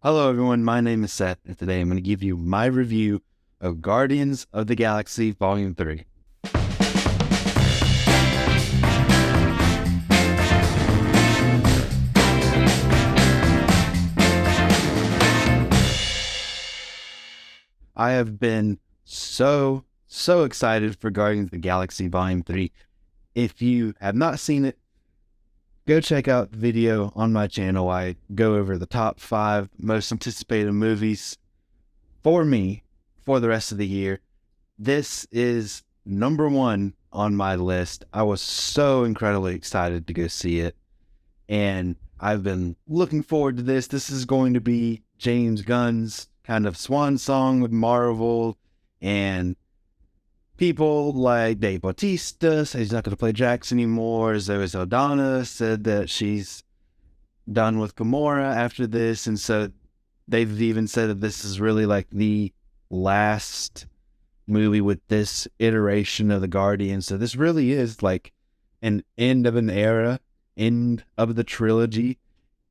Hello, everyone. My name is Seth, and today I'm going to give you my review of Guardians of the Galaxy Volume 3. I have been so excited for Guardians of the Galaxy Volume 3. If you have not seen it, go check out the video on my channel. I go over the top 5 most anticipated movies for me for the rest of the year. This is number 1 on my list. I was so incredibly excited to go see it, and I've been looking forward to this. This is going to be James Gunn's kind of swan song with Marvel, and people like Dave Bautista said he's not going to play Drax anymore. Zoe Saldana said that she's done with Gamora after this, and so they've even said that this is really like the last movie with this iteration of the Guardians. So this really is like an end of an era, end of the trilogy.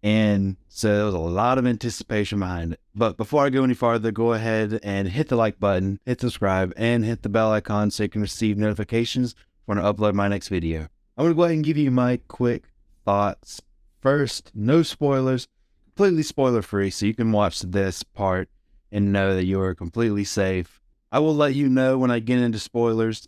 And so there was a lot of anticipation behind it. But before I go any farther, go ahead and hit the like button, hit subscribe, and hit the bell icon so you can receive notifications when I upload my next video. I'm going to go ahead and give you my quick thoughts. First, no spoilers, completely spoiler free, so you can watch this part and know that you are completely safe. I will let you know when I get into spoilers,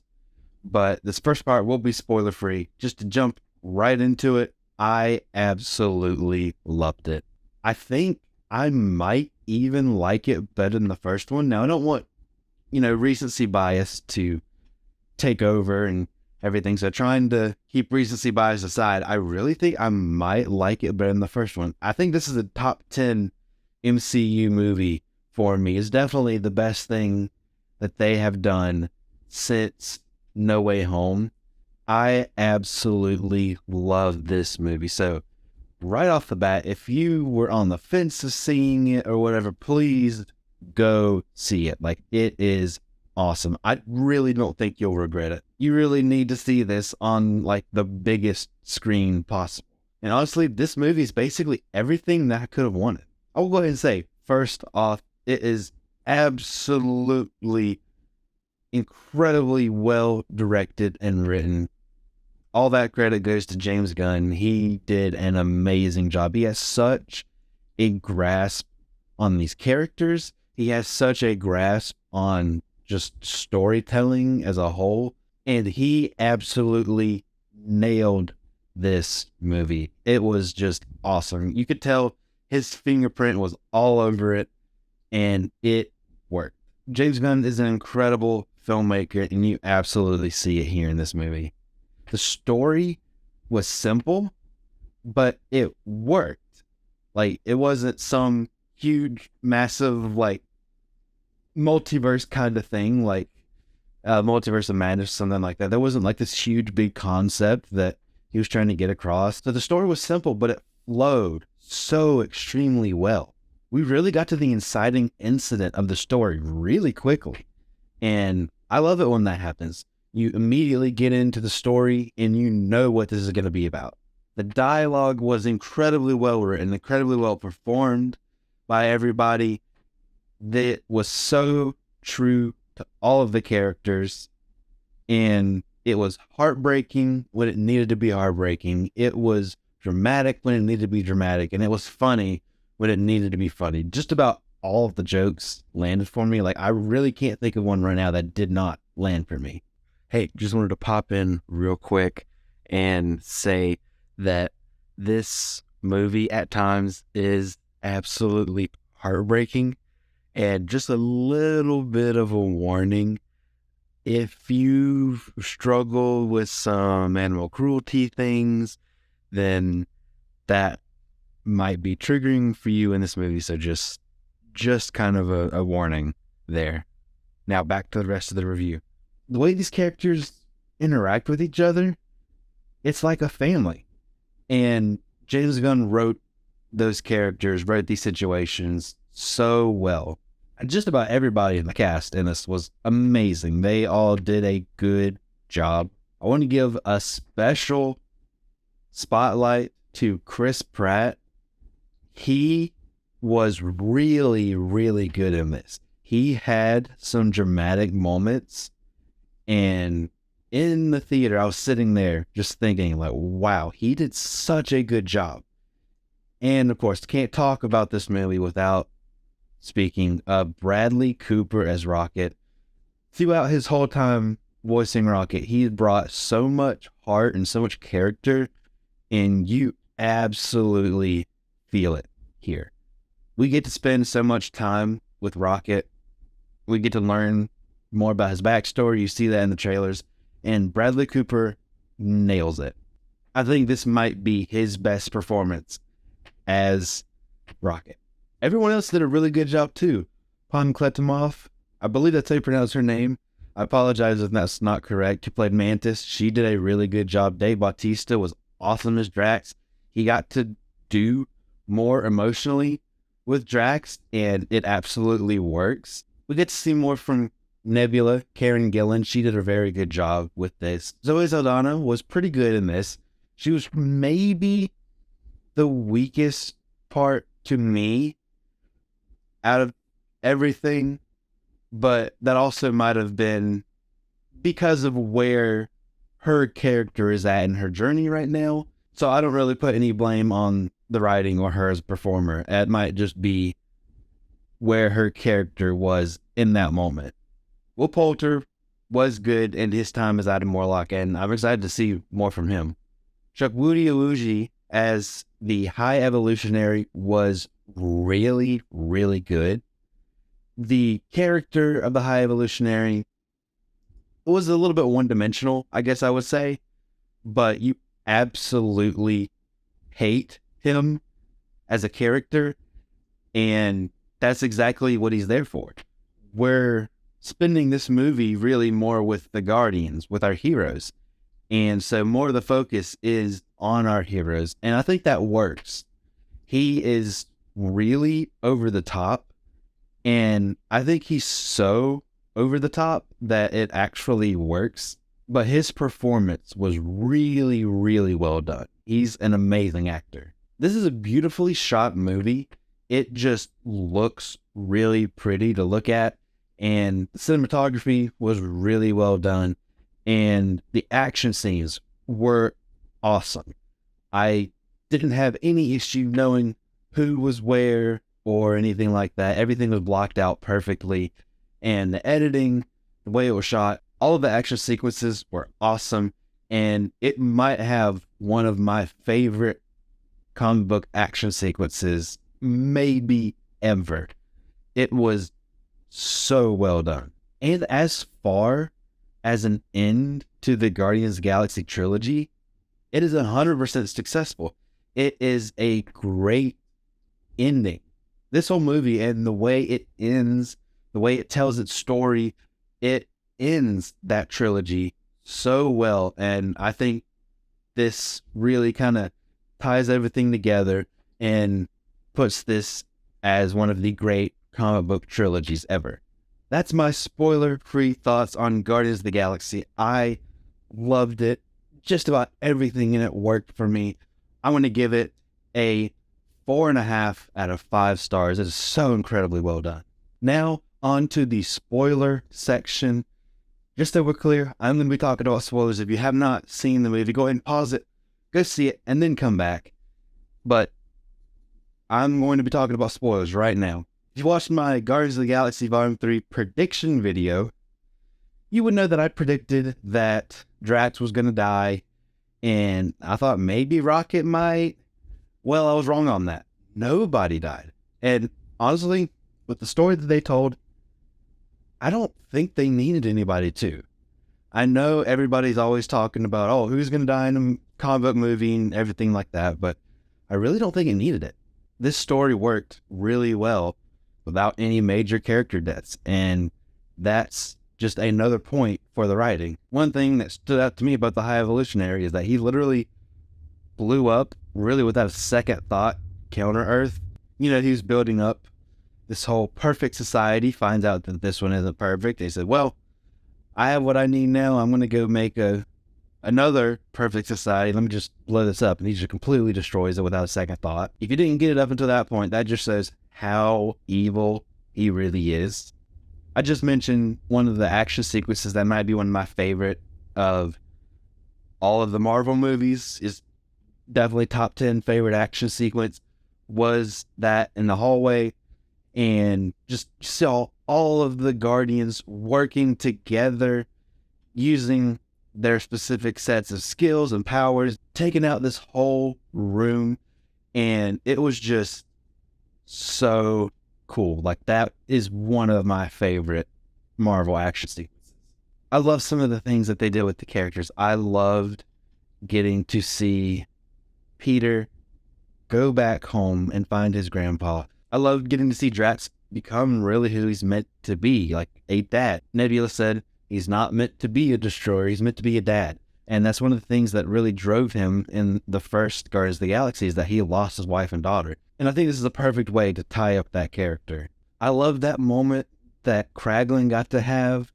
but this first part will be spoiler free. Just to jump right into it, I absolutely loved it. I think I might even like it better than the first one. Now, I don't want, recency bias to take over and everything. So trying to keep recency bias aside, I really think I might like it better than the first one. I think this is a top 10 MCU movie for me. It's definitely the best thing that they have done since No Way Home. I absolutely love this movie. So right off the bat, if you were on the fence of seeing it or whatever, please go see it. Like, it is awesome. I really don't think you'll regret it. You really need to see this on like the biggest screen possible. And honestly, this movie is basically everything that I could have wanted. I'll go ahead and say, first off, it is absolutely incredibly well directed and written. All that credit goes to James Gunn. He did an amazing job. He has such a grasp on these characters. He has such a grasp on just storytelling as a whole. And he absolutely nailed this movie. It was just awesome. You could tell his fingerprint was all over it, and it worked. James Gunn is an incredible filmmaker, and you absolutely see it here in this movie. The story was simple, but it worked. Like, it wasn't some huge, massive, like, multiverse kind of thing, like Multiverse of Madness, something like that. There wasn't like this huge, big concept that he was trying to get across. So the story was simple, but it flowed so extremely well. We really got to the inciting incident of the story really quickly. And I love it when that happens. You immediately get into the story and you know what this is going to be about. The dialogue was incredibly well written, incredibly well performed by everybody. That was so true to all of the characters, and it was heartbreaking when it needed to be heartbreaking. It was dramatic when it needed to be dramatic, and it was funny when it needed to be funny. Just about all of the jokes landed for me. Like, I really can't think of one right now that did not land for me. Hey, just wanted to pop in real quick and say that this movie at times is absolutely heartbreaking. And just a little bit of a warning, if you struggle with some animal cruelty things, then that might be triggering for you in this movie. So just kind of a warning there. Now back to the rest of the review. The way these characters interact with each other, it's like a family. And James Gunn wrote those characters, wrote these situations so well. Just about everybody in the cast in this was amazing. They all did a good job. I want to give a special spotlight to Chris Pratt. He was really, really good in this. He had some dramatic moments, and in the theater, I was sitting there just thinking, like, wow, he did such a good job. And of course, can't talk about this movie without speaking of Bradley Cooper as Rocket. Throughout his whole time voicing Rocket, he brought so much heart and so much character, and you absolutely feel it here. We get to spend so much time with Rocket. We get to learn more about his backstory. You see that in the trailers, and Bradley Cooper nails it. I think this might be his best performance as Rocket. Everyone else did a really good job too. Pon Kletimov, I believe that's how you pronounce her name. I apologize if that's not correct. Who played Mantis? She did a really good job. Dave Bautista was awesome as Drax. He got to do more emotionally with Drax, and it absolutely works. We get to see more from Nebula, Karen Gillan. She did a very good job with this. Zoe Saldana was pretty good in this. She was maybe the weakest part to me out of everything, but that also might have been because of where her character is at in her journey right now. So I don't really put any blame on the writing or her as a performer. It might just be where her character was in that moment. Will Poulter was good in his time as Adam Warlock, and I'm excited to see more from him. Chukwudi Iwuji as the High Evolutionary was really, really good. The character of the High Evolutionary was a little bit one-dimensional, I guess I would say, but you absolutely hate him as a character, and that's exactly what he's there for. We're spending this movie really more with the Guardians, with our heroes, and so more of the focus is on our heroes, and I think that works. He is really over the top, and I think he's so over the top that it actually works, but his performance was really, really well done. He's an amazing actor. This is a beautifully shot movie. It just looks really pretty to look at, and the cinematography was really well done, and the action scenes were awesome. I didn't have any issue knowing who was where or anything like that. Everything was blocked out perfectly, and the editing, the way it was shot, all of the action sequences were awesome, and it might have one of my favorite comic book action sequences maybe ever. It was so well done. And as far as an end to the Guardians of the Galaxy trilogy, it is 100% successful. It is a great ending. This whole movie and the way it ends, the way it tells its story, it ends that trilogy so well. And I think this really kind of ties everything together and puts this as one of the great comic book trilogies ever. That's my spoiler-free thoughts on Guardians of the Galaxy. I loved it. Just about everything in it worked for me. I want to give it a 4.5 out of 5 stars. It is so incredibly well done. Now, on to the spoiler section. Just so we're clear, I'm going to be talking about spoilers. If you have not seen the movie, go ahead and pause it, go see it, and then come back. But I'm going to be talking about spoilers right now. If you watched my Guardians of the Galaxy Volume 3 prediction video, you would know that I predicted that Drax was going to die, and I thought maybe Rocket might. Well, I was wrong on that. Nobody died. And honestly, with the story that they told, I don't think they needed anybody to. I know everybody's always talking about, oh, who's going to die in a comic book movie and everything like that, but I really don't think it needed it. This story worked really well without any major character deaths, and that's just another point for the writing. One thing that stood out to me about the High Evolutionary is that he literally blew up really without a second thought, Counter-Earth. You know, he was building up this whole perfect society, finds out that this one isn't perfect. He said, well, I have what I need now. I'm going to go make another perfect society. Let me just blow this up. And he just completely destroys it without a second thought. If you didn't get it up until that point, that just shows how evil he really is. I just mentioned one of the action sequences that might be one of my favorite of all of the Marvel movies, is definitely top 10 favorite action sequence, was that in the hallway, and just saw all of the Guardians working together using their specific sets of skills and powers, taking out this whole room. And it was just so cool. Like, that is one of my favorite Marvel action sequences. I love some of the things that they did with the characters. I loved getting to see Peter go back home and find his grandpa. I loved getting to see Drax become really who he's meant to be, like a dad. Nebula said he's not meant to be a destroyer, he's meant to be a dad. And that's one of the things that really drove him in the first Guardians of the Galaxy, is that he lost his wife and daughter. And I think this is a perfect way to tie up that character. I love that moment that Kraglin got to have,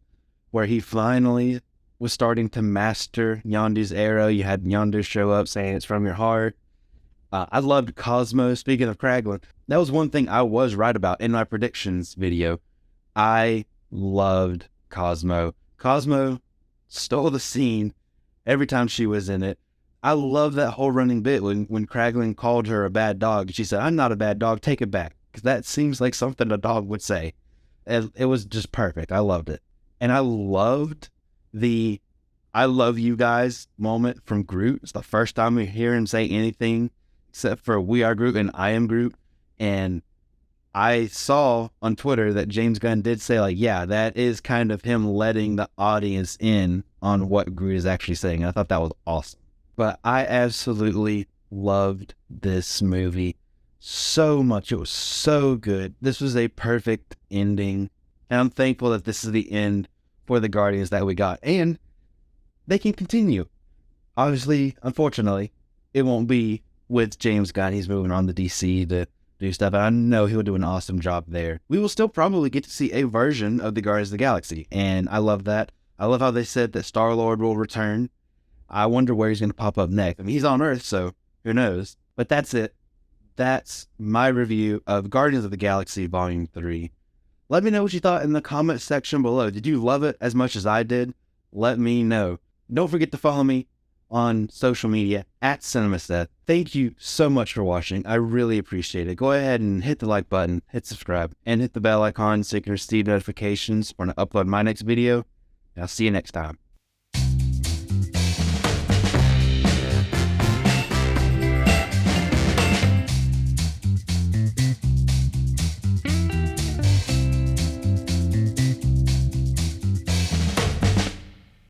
where he finally was starting to master Yondu's arrow. You had Yondu show up saying it's from your heart. I loved Cosmo. Speaking of Kraglin, that was one thing I was right about in my predictions video. I loved Cosmo. Cosmo stole the scene every time she was in it. I love that whole running bit when Kraglin called her a bad dog. She said, "I'm not a bad dog, take it back." Because that seems like something a dog would say. It was just perfect. I loved it. And I loved the "I love you guys" moment from Groot. It's the first time we hear him say anything except for "we are Groot" and "I am Groot." And I saw on Twitter that James Gunn did say, like, yeah, that is kind of him letting the audience in on what Groot is actually saying. I thought that was awesome. But I absolutely loved this movie so much. It was so good. This was a perfect ending. And I'm thankful that this is the end for the Guardians that we got. And they can continue. Obviously, unfortunately, it won't be with James Gunn. He's moving on to DC to do stuff. And I know he'll do an awesome job there. We will still probably get to see a version of the Guardians of the Galaxy. And I love that. I love how they said that Star-Lord will return. I wonder where he's going to pop up next. I mean, he's on Earth, so who knows? But that's it. That's my review of Guardians of the Galaxy Volume 3. Let me know what you thought in the comment section below. Did you love it as much as I did? Let me know. Don't forget to follow me on social media at CinemaSeth. Thank you so much for watching. I really appreciate it. Go ahead and hit the like button, hit subscribe, and hit the bell icon so you can receive notifications when I upload my next video. I'll see you next time.